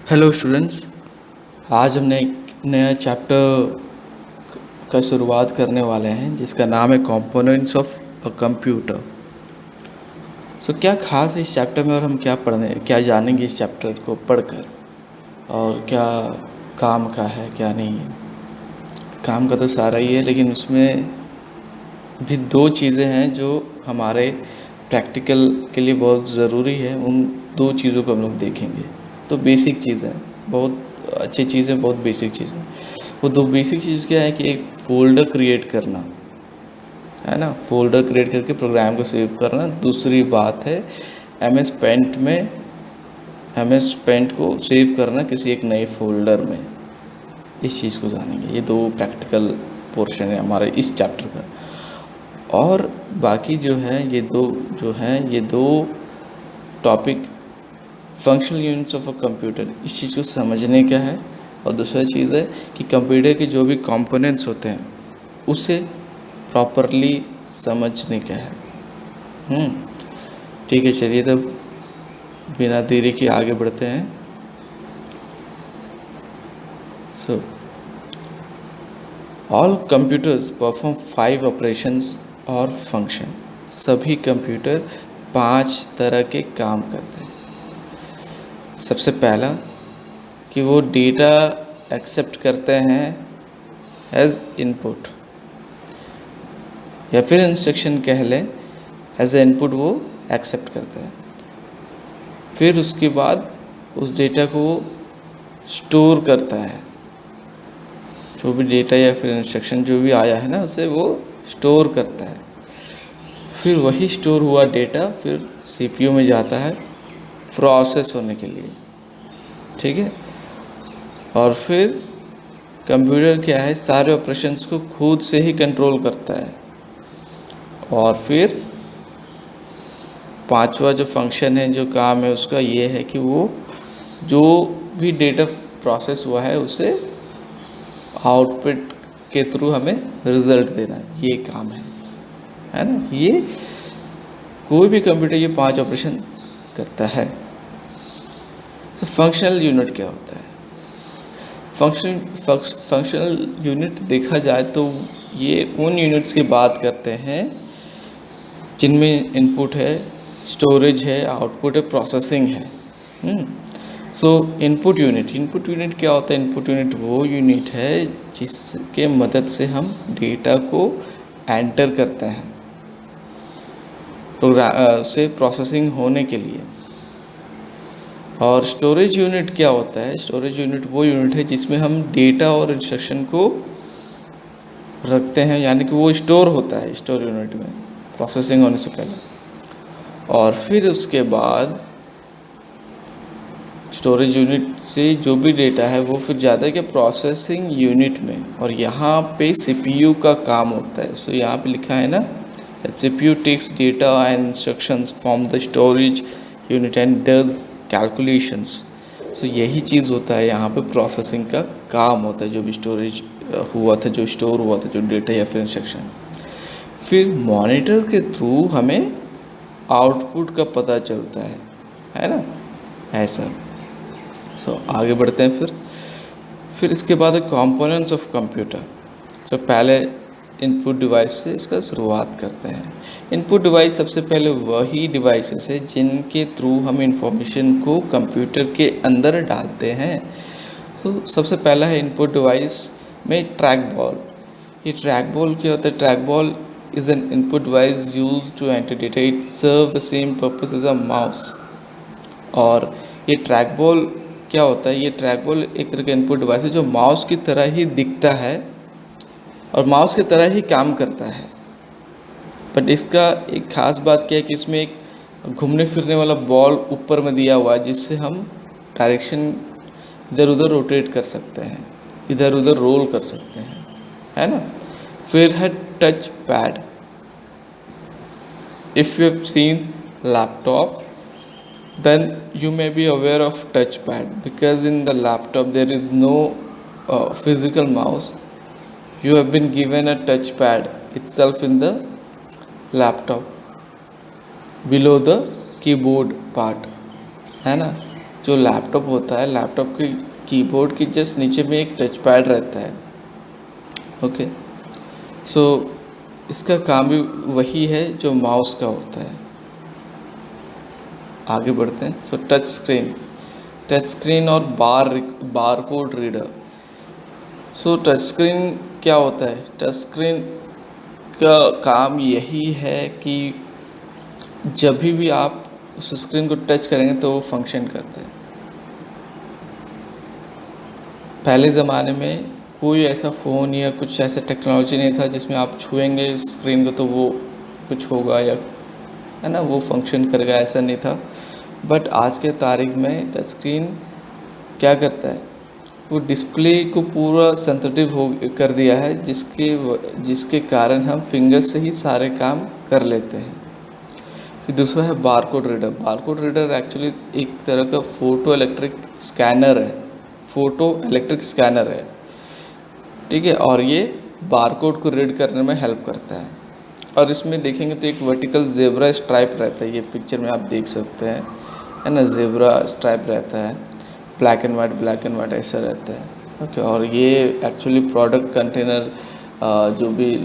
Hello students. आज हमने एक नया चैप्टर का शुरुआत करने वाले हैं जिसका नाम है कंपोनेंट्स ऑफ अ कंप्यूटर। क्या खास है इस चैप्टर में और हम क्या जानेंगे इस चैप्टर को पढ़कर, और क्या काम का है क्या नहीं है। काम का तो सारा ही है, लेकिन उसमें भी दो चीज़ें हैं जो हमारे प्रैक्टिकल के लिए बहुत ज़रूरी है। उन दो चीज़ों को हम लोग देखेंगे। तो बेसिक चीज़ें, बहुत अच्छी चीज़ें, बहुत बेसिक चीज़ें। वो दो बेसिक चीज़ क्या है कि एक फ़ोल्डर क्रिएट करना है ना, फ़ोल्डर क्रिएट करके प्रोग्राम को सेव करना। दूसरी बात है एमएस पेंट को सेव करना किसी एक नए फ़ोल्डर में। इस चीज़ को जानेंगे। ये दो प्रैक्टिकल पोर्शन है हमारे इस चैप्टर का। और बाकी ये दो topic functional units of a computer, इस चीज़ को समझने का है। और दूसरा चीज़ है कि कंप्यूटर के जो भी कंपोनेंट्स होते हैं उसे प्रॉपरली समझने का है। ठीक है, चलिए तब बिना देरी के आगे बढ़ते हैं। ऑल कंप्यूटर्स परफॉर्म 5 ऑपरेशंस और फंक्शन। सभी कंप्यूटर 5 तरह के काम करते हैं। सबसे पहला कि वो डेटा एक्सेप्ट करते हैं एज इनपुट, या फिर इंस्ट्रक्शन कह लें, एज ए इनपुट वो एक्सेप्ट करते हैं। फिर उसके बाद उस डेटा को स्टोर करता है। जो भी डेटा या फिर इंस्ट्रक्शन जो भी आया है ना, उसे वो स्टोर करता है। फिर वही स्टोर हुआ डेटा फिर सीपीयू में जाता है प्रोसेस होने के लिए। ठीक है। और फिर कंप्यूटर क्या है, सारे ऑपरेशंस को खुद से ही कंट्रोल करता है। और फिर पांचवा जो फंक्शन है, जो काम है उसका, ये है कि वो जो भी डेटा प्रोसेस हुआ है उसे आउटपुट के थ्रू हमें रिजल्ट देना, ये काम है ना। ये कोई भी कंप्यूटर ये 5 ऑपरेशन करता है। फंक्शनल यूनिट क्या होता है? फंक्शनल यूनिट देखा जाए तो ये उन यूनिट्स की बात करते हैं जिनमें इनपुट है, स्टोरेज है, आउटपुट है, प्रोसेसिंग है। इनपुट यूनिट क्या होता है? इनपुट यूनिट वो यूनिट है जिसके मदद से हम डेटा को एंटर करते हैं प्रोग्राम से प्रोसेसिंग होने के लिए। और स्टोरेज यूनिट क्या होता है? स्टोरेज यूनिट वो यूनिट है जिसमें हम डेटा और इंस्ट्रक्शन को रखते हैं, यानी कि वो स्टोर होता है स्टोर यूनिट में प्रोसेसिंग होने से पहले। और फिर उसके बाद स्टोरेज यूनिट से जो भी डेटा है वो फिर जाता है कि प्रोसेसिंग यूनिट में, और यहाँ पे सीपीयू का काम होता है। यहाँ पे लिखा है ना, CPU takes data and instructions from the storage unit and does calculations. यही चीज़ होता है यहाँ पे, प्रोसेसिंग का काम होता है। जो भी स्टोरेज हुआ था, जो स्टोर हुआ था, जो डेटा या फिर इंस्ट्रक्शन, फिर मॉनिटर के थ्रू हमें आउटपुट का पता चलता है ना, ऐसा। आगे बढ़ते हैं। फिर इसके बाद कंपोनेंट्स ऑफ कंप्यूटर। पहले इनपुट डिवाइस से इसका शुरुआत करते हैं। इनपुट डिवाइस सबसे पहले वही डिवाइसेस है जिनके थ्रू हम इंफॉर्मेशन को कंप्यूटर के अंदर डालते हैं। सबसे पहला है इनपुट डिवाइस में ट्रैक बॉल। ये ट्रैक बॉल क्या होता है? Track ball is an input device use to enter data. It serve the same purpose as a mouse. और ये ट्रैक बॉल क्या होता है? ये ट्रैक बॉल एक तरह का इनपुट डिवाइस है जो माउस की तरह ही दिखता है और माउस की तरह ही काम करता है। बट इसका एक ख़ास बात क्या है कि इसमें एक घूमने फिरने वाला बॉल ऊपर में दिया हुआ है जिससे हम डायरेक्शन इधर उधर रोटेट कर सकते हैं, इधर उधर रोल कर सकते हैं, है ना। फिर है touch pad. If you have seen laptop, then you may be aware of touchpad, because in the laptop there is no physical mouse. You have been given a touchpad itself in the laptop below the keyboard part, है ना। जो laptop होता है, laptop के keyboard के just नीचे में एक टच पैड रहता है। ओके, सो इसका काम भी वही है जो माउस का होता है। आगे बढ़ते हैं। सो टच स्क्रीन और बारकोड रीडर। सो टच स्क्रीन क्या होता है? टच स्क्रीन का काम यही है कि जब भी आप उस स्क्रीन को टच करेंगे तो वो फंक्शन करता है। पहले ज़माने में कोई ऐसा फ़ोन या कुछ ऐसा टेक्नोलॉजी नहीं था जिसमें आप छुएंगे स्क्रीन को तो वो कुछ होगा या है ना वो फंक्शन करेगा, ऐसा नहीं था। बट आज के तारीख में टच स्क्रीन क्या करता है, वो डिस्प्ले को पूरा सेंसिटिव हो कर दिया है, जिसके कारण हम फिंगर से ही सारे काम कर लेते हैं। फिर दूसरा है barcode reader. Barcode reader actually एक तरह का फ़ोटो इलेक्ट्रिक स्कैनर है, ठीक है। और ये बारकोड को रीड करने में हेल्प करता है। और इसमें देखेंगे तो एक वर्टिकल ज़ेब्रा स्ट्राइप रहता है, ये पिक्चर में आप देख सकते हैं, है ना, ज़ेब्रा स्ट्राइप रहता है, ब्लैक एंड वाइट ऐसा रहता है। ओके, और ये एक्चुअली प्रोडक्ट कंटेनर जो भी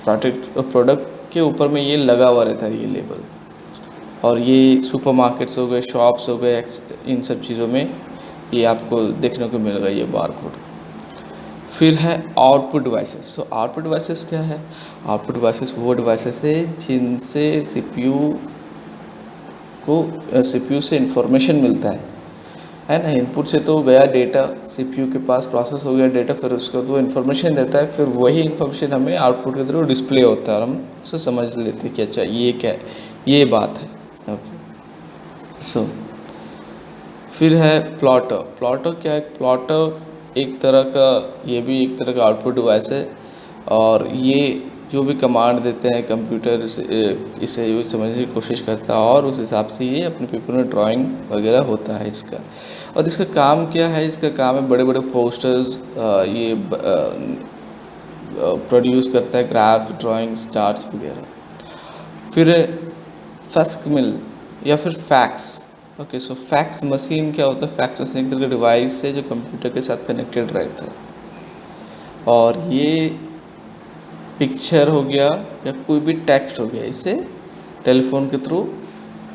प्रोडक्ट के ऊपर में ये लगा हुआ रहता है, ये लेबल। और ये सुपरमार्केट्स हो गए, शॉप्स हो गए, इन सब चीज़ों में ये आपको देखने को मिलेगा ये बारकोड। फिर है output devices. So output devices क्या है? आउटपुट डिवाइसेस वो डिवाइसेस है जिनसे सीपीयू से इंफॉर्मेशन मिलता है ना। इनपुट से तो गया डेटा, सीपीयू के पास प्रोसेस हो गया डेटा, फिर उसको तो इन्फॉर्मेशन देता है, फिर वही इन्फॉर्मेशन हमें आउटपुट के थ्रू डिस्प्ले होता है और हम उसे समझ लेते हैं कि अच्छा ये क्या है, ये बात है। ओके, सो फिर है प्लॉटर। प्लॉटर क्या है? प्लॉटर एक तरह का, ये भी एक तरह का आउटपुट डिवाइस है, और ये जो भी कमांड देते हैं कंप्यूटर इसे समझने की कोशिश करता है, और उस हिसाब से ये अपने पेपर में ड्राइंग वगैरह होता है इसका। और इसका काम क्या है? इसका काम है बड़े बड़े पोस्टर्स ये प्रोड्यूस करता है, ग्राफ, ड्राइंग्स, चार्ट्स वगैरह। फिर फैक्स मिल या फिर फैक्स। ओके, सो फैक्स मशीन क्या होता है? फैक्स मशीन एक तरह का डिवाइस है जो कंप्यूटर के साथ कनेक्टेड रहता है, और ये पिक्चर हो गया या कोई भी टेक्स्ट हो गया, इसे टेलीफोन के थ्रू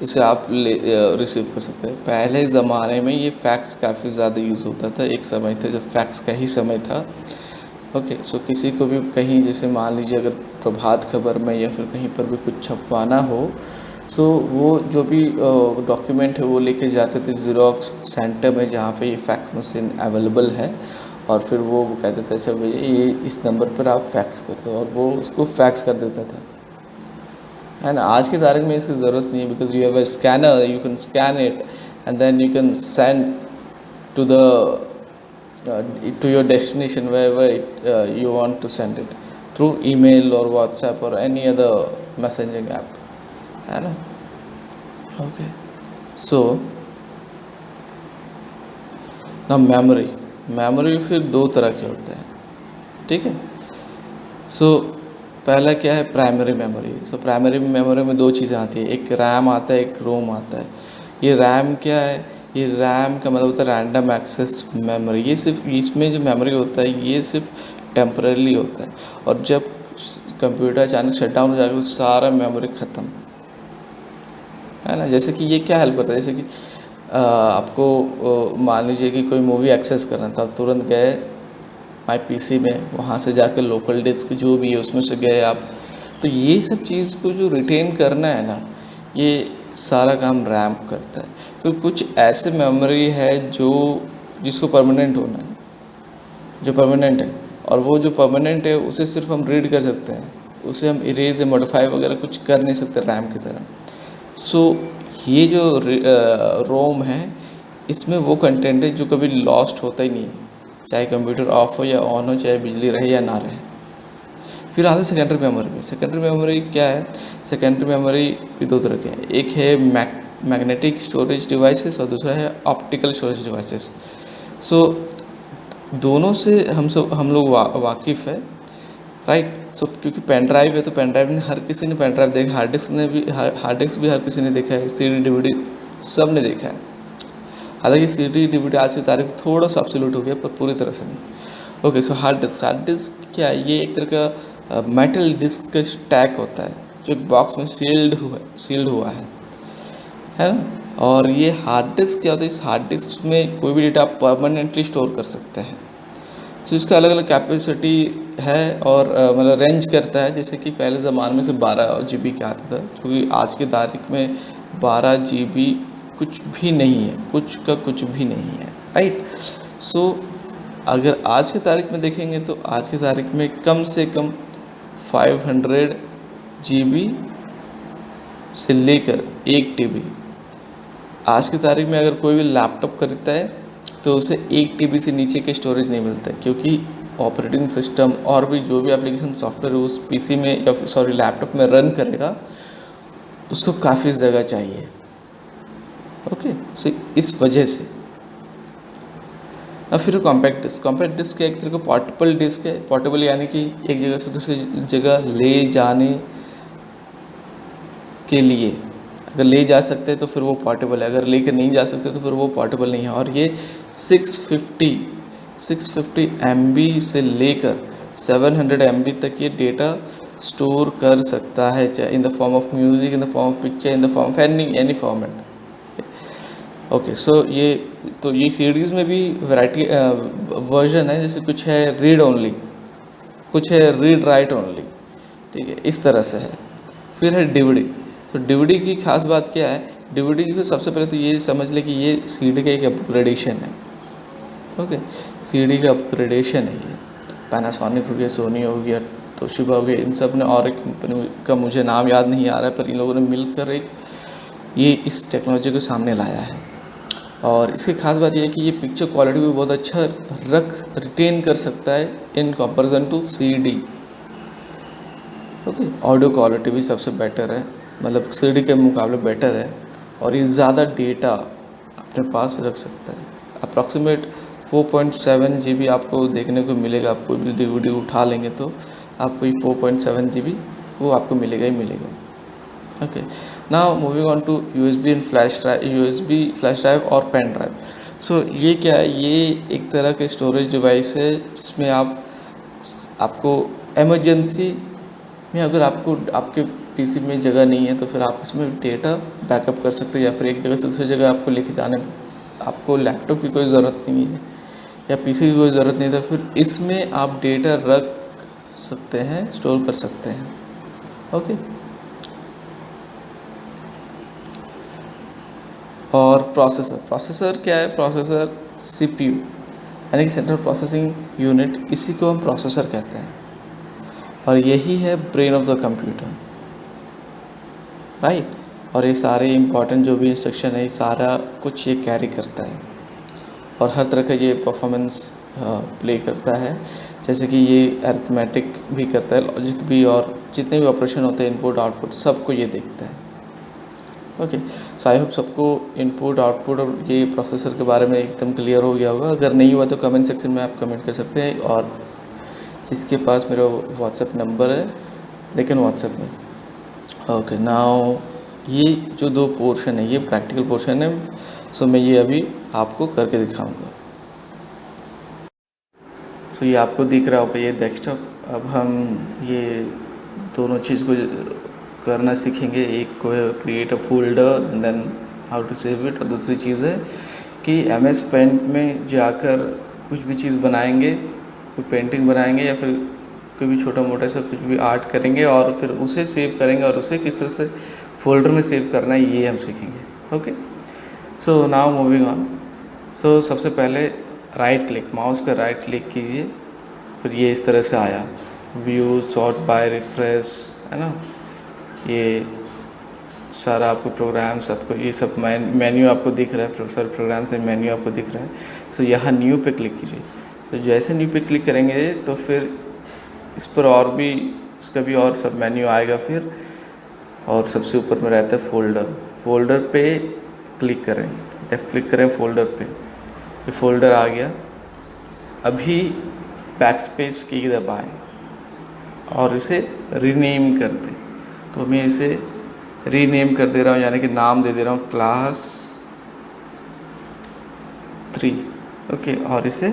इसे आप रिसीव कर सकते हैं। पहले ज़माने में ये फैक्स काफ़ी ज़्यादा यूज़ होता था, एक समय था जब फैक्स का ही समय था। ओके, सो किसी को भी कहीं, जैसे मान लीजिए अगर प्रभात खबर में या फिर कहीं पर भी कुछ छपवाना हो, सो वो जो भी डॉक्यूमेंट है वो लेके जाते थे ज़ेरॉक्स सेंटर में जहाँ पे ये फैक्स मशीन अवेलेबल है, और फिर वो कहते थे सर भैया ये इस नंबर पर आप फैक्स कर दो, और वो उसको फैक्स कर देता था, है ना। आज की तारीख में इसकी ज़रूरत नहीं है, because you have a scanner, you can scan it and then you can send to your destination wherever you want to send it through email or WhatsApp or any other messaging app, है ना। Okay, सो ना memory फिर दो तरह के होते हैं, ठीक है। सो पहला क्या है? Primary memory. So primary memory में दो चीज़ें आती है, एक रैम आता है, एक रोम आता है। ये रैम क्या है? ये रैम का मतलब होता है रैंडम एक्सेस मेमोरी। ये सिर्फ, इसमें जो मेमोरी होता है ये सिर्फ टेम्परेली होता है, और जब कंप्यूटर अचानक शट डाउन हो जाएगा तो सारा मेमोरी ख़त्म, है ना। जैसे कि ये क्या हेल्प करता है? जैसे कि आपको मान लीजिए कि कोई मूवी एक्सेस करना था, तुरंत गए माई पीसी में, वहाँ से जाकर लोकल डिस्क जो भी है उसमें से गए आप, तो ये सब चीज़ को जो रिटेन करना है ना, ये सारा काम रैम करता है। फिर कुछ ऐसे मेमोरी है जिसको परमानेंट होना है, जो परमानेंट है, और वो जो परमानेंट है उसे सिर्फ हम रीड कर सकते हैं, उसे हम इरेज या मॉडिफाई वगैरह कुछ कर नहीं सकते रैम की तरह। सो ये जो रोम है, इसमें वो कंटेंट है जो कभी लॉस्ट होता ही नहीं है, चाहे कंप्यूटर ऑफ हो या ऑन हो, चाहे बिजली रहे या ना रहे। फिर आते सेकेंडरी मेमोरी में। सेकेंडरी मेमोरी क्या है? सेकेंडरी मेमोरी भी दो तरह के हैं, एक है मैग्नेटिक स्टोरेज डिवाइसेस और दूसरा है ऑप्टिकल स्टोरेज डिवाइसेस। सो दोनों से हम लोग वाकिफ़ है, राइट। सो क्योंकि पेन ड्राइव है तो पेन ड्राइव ने हर किसी ने पेन ड्राइव देखा, हार्ड डिस्क भी हर किसी ने देखा है, CD DVD सब ने देखा है। हालांकि CD DVD आज की तारीख में थोड़ा सा ऑब्सोल्यूट हो गया, पर पूरी तरह से नहीं। ओके, सो हार्ड डिस्क क्या है? ये एक तरह का मेटल डिस्क का टैग होता है जो एक बॉक्स में सील्ड हुआ है ना। और ये हार्ड डिस्क क्या होता है? इस हार्ड डिस्क में कोई भी डेटा आप परमानेंटली स्टोर कर सकते हैं। तो इसका अलग अलग कैपेसिटी है और मतलब रेंज करता है। जैसे कि पहले ज़माने में से 12 GB का आता था, क्योंकि आज की तारीख में 12 GB कुछ भी नहीं है, कुछ का कुछ भी नहीं है, राइट। सो अगर आज की तारीख में देखेंगे तो आज की तारीख में कम से कम 500 GB से लेकर 1 TB। आज की तारीख में अगर कोई भी लैपटॉप खरीदता है तो उसे 1 TB से नीचे के स्टोरेज नहीं मिलता है, क्योंकि ऑपरेटिंग सिस्टम और भी जो भी एप्लीकेशन सॉफ्टवेयर उस PC में या सॉरी लैपटॉप में रन करेगा उसको काफ़ी जगह चाहिए। ओके, सो इस वजह से अब फिर कॉम्पैक्ट डिस्क एक तरह का पोर्टेबल डिस्क है। पोर्टेबल यानी कि एक जगह से दूसरी जगह ले जाने के लिए, अगर ले जा सकते हैं तो फिर वो पोर्टेबल है, अगर लेकर नहीं जा सकते तो फिर वो पोर्टेबल नहीं है। और ये 650 MB से लेकर 700 MB तक ये डेटा स्टोर कर सकता है, चाहे in the form of music, in the form of picture, in the form of any format. Okay, so ये सीडीज़ में भी वैरायटी वर्जन है। जैसे कुछ है रीड ओनली, कुछ है रीड राइट ओनली, ठीक है, इस तरह से है। फिर है DVD। तो DVD की खास बात क्या है? DVD की सबसे पहले तो ये समझ ले कि ये CD का एक अपग्रेडेशन है। ओके, CD का अपग्रेडेशन है ये। पैनासोनिक हो गया, सोनी हो गया, तोशिबा हो गया, इन सब ने, और एक कंपनी का मुझे नाम याद नहीं आ रहा है, पर इन लोगों ने मिलकर एक ये इस टेक्नोलॉजी को सामने लाया है। और इसकी खास बात यह है कि ये पिक्चर क्वालिटी भी बहुत अच्छा रिटेन कर सकता है in comparison to CD। Okay, audio quality भी सबसे बेटर है, मतलब CD के मुकाबले बेटर है। और ये ज़्यादा डेटा अपने पास रख सकता है। अप्रॉक्सीमेट 4.7 GB आपको देखने को मिलेगा। आप कोई भी DVD उठा लेंगे तो आपको ये 4.7 GB वो आपको मिलेगा ही मिलेगा। Okay, now moving on to USB and flash drive और पेन ड्राइव। सो ये क्या है? ये एक तरह के स्टोरेज डिवाइस है जिसमें आपको इमरजेंसी में, अगर आपके PC में जगह नहीं है तो फिर आप इसमें डेटा बैकअप कर सकते हैं, या फिर एक जगह से दूसरी जगह आपको लेके जाने आपको लैपटॉप की कोई ज़रूरत नहीं है या PC की कोई ज़रूरत नहीं है, तो फिर इसमें आप डेटा रख सकते हैं, स्टोर कर सकते हैं। ओके, और प्रोसेसर क्या है? प्रोसेसर CPU यानी कि सेंट्रल प्रोसेसिंग यूनिट, इसी को हम प्रोसेसर कहते हैं। और यही है brain of the computer, right. और ये सारे इंपॉर्टेंट जो भी इंस्ट्रक्शन है, ये सारा कुछ ये कैरी करता है और हर तरह का ये परफॉर्मेंस प्ले करता है। जैसे कि ये अरिथमेटिक भी करता है, लॉजिक भी, और जितने भी ऑपरेशन होते हैं, इनपुट आउटपुट, सबको ये देखता है। ओके, सो आई होप सबको इनपुट आउटपुट और ये प्रोसेसर के बारे में एकदम क्लियर हो गया होगा। अगर नहीं हुआ तो कमेंट सेक्शन में आप कमेंट कर सकते हैं। और जिसके पास मेरा व्हाट्सएप नंबर है, लेकिन व्हाट्सएप में। ओके, नाउ ये जो 2 पोर्शन है ये प्रैक्टिकल पोर्शन है। सो मैं ये अभी आपको करके दिखाऊंगा। सो ये आपको दिख रहा होगा, ये डेस्कटॉप। अब हम ये दोनों चीज़ को करना सीखेंगे। एक को है create a folder and then how to save it, और दूसरी चीज़ है कि MS पेंट में जाकर कुछ भी चीज़ बनाएंगे, कोई पेंटिंग बनाएंगे या फिर कोई भी छोटा मोटा सा कुछ भी आर्ट करेंगे और फिर उसे सेव करेंगे, और उसे किस तरह से फोल्डर में सेव करना है ये हम सीखेंगे। Okay, so now moving on. So सबसे पहले राइट क्लिक, माउस का राइट क्लिक कीजिए, फिर ये इस तरह से आया व्यू, सॉर्ट बाय, रिफ्रेश, है ना। ये सारा आपको प्रोग्राम्स, आपको ये सब मेन्यू आपको दिख रहा है, सारे प्रोग्राम से मेन्यू आपको दिख रहा है। तो यहाँ न्यू पे क्लिक कीजिए। तो जैसे न्यू पे क्लिक करेंगे तो फिर इस पर और भी, इसका भी और सब मेन्यू आएगा फिर, और सबसे ऊपर में रहता है फोल्डर पे क्लिक करें, लेफ्ट क्लिक करें फोल्डर पे, ये फोल्डर आ गया। अभी बैकस्पेस की दबाएं और इसे रीनेम कर दें। तो मैं इसे रीनेम कर दे रहा हूँ, यानी कि नाम दे दे रहा हूँ क्लास 3। ओके, और इसे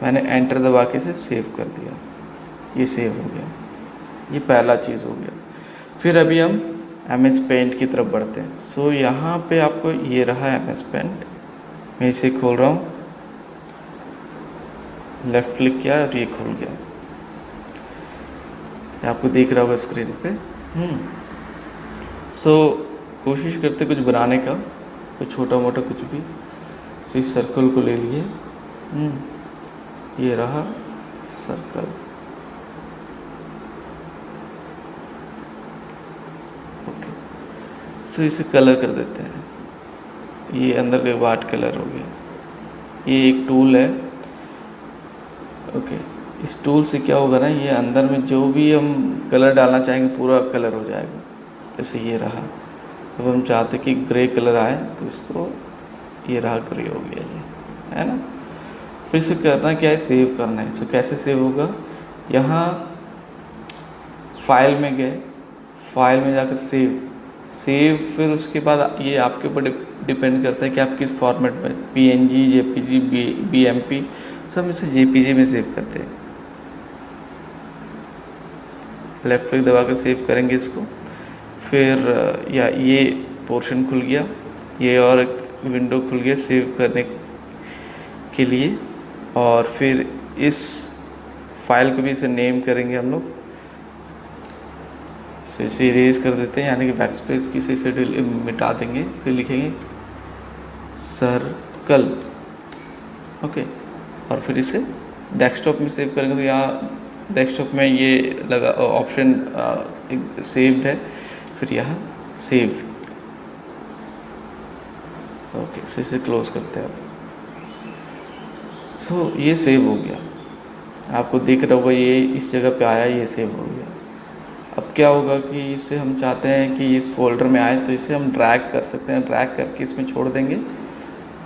मैंने एंटर दबा के इसे सेव कर दिया, ये सेव हो गया। ये पहला चीज़ हो गया। फिर अभी हम MS पेंट की तरफ बढ़ते हैं। सो यहाँ पे आपको ये रहा MS पेंट, मैं इसे खोल रहा हूँ, लेफ़्ट क्लिक किया और ये खुल गया, आपको दिख रहा होगा स्क्रीन पे। सो कोशिश करते कुछ बनाने का, कोई छोटा मोटा कुछ भी। सो इस सर्कल को ले लिए, ये रहा सर्कल। ओके, सो इसे कलर कर देते हैं, ये अंदर का वाइट कलर हो गया। ये एक टूल है। ओके, इस टूल से क्या होगा ना, ये अंदर में जो भी हम कलर डालना चाहेंगे पूरा कलर हो जाएगा। जैसे ये रहा, अब हम चाहते कि ग्रे कलर आए तो इसको, ये रहा ग्रे हो गया, ये है ना। फिर इसे करना क्या है, सेव करना है। सो कैसे सेव होगा, यहाँ फाइल में गए, फाइल में जाकर सेव, फिर उसके बाद ये आपके ऊपर डिपेंड करता है कि आप किस फॉर्मेट में, PNG, JPG, BMP, सब इसे JPG में सेव करते हैं। लेफ्ट क्लिक दबा कर सेव करेंगे इसको। फिर या ये पोर्शन खुल गया, ये और एक विंडो खुल गया सेव करने के लिए। और फिर इस फाइल को भी इसे नेम करेंगे हम लोग। सो इसे इरेज कर देते हैं, यानी कि बैक स्पेस की से इसे मिटा देंगे। फिर लिखेंगे सर्कल। ओके, और फिर इसे डेस्कटॉप में सेव करेंगे। तो यहाँ डेस्कटॉप में ये लगा ऑप्शन सेव्ड है, फिर यहाँ सेव। ओके, सो इसे क्लोज करते हैं। सो ये सेव हो गया, आपको दिख रहा होगा ये इस जगह पे आया, ये सेव हो गया। अब क्या होगा कि इसे हम चाहते हैं कि इस फोल्डर में आए, तो इसे हम ड्रैग कर सकते हैं। ड्रैग करके इसमें छोड़ देंगे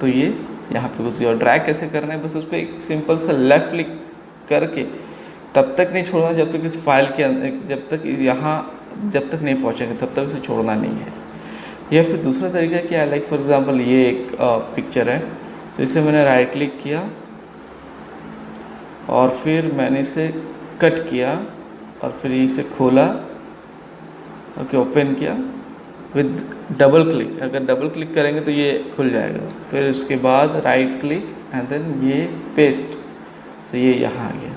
तो ये यहाँ पे घुस गया। और ड्रैग कैसे करना है, बस उस पर एक सिंपल सा लेफ़्ट क्लिक करके तब तक नहीं छोड़ना जब तक इस फाइल के अंदर, जब तक नहीं पहुँचेंगे तब तक इसे छोड़ना नहीं है। या फिर दूसरा तरीका क्या है, लाइक फॉर एग्जांपल ये एक पिक्चर है, तो इसे मैंने राइट क्लिक किया और फिर मैंने इसे कट किया और फिर इसे खोला, ओके, ओपन किया विद डबल क्लिक। अगर डबल क्लिक करेंगे तो ये खुल जाएगा। फिर उसके बाद राइट क्लिक एंड देन ये पेस्ट, तो ये यहाँ आ गया,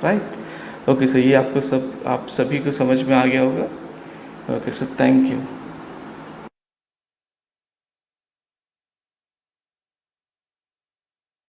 राइट। ओके, सो ये आप सभी को समझ में आ गया होगा। Okay, so thank you.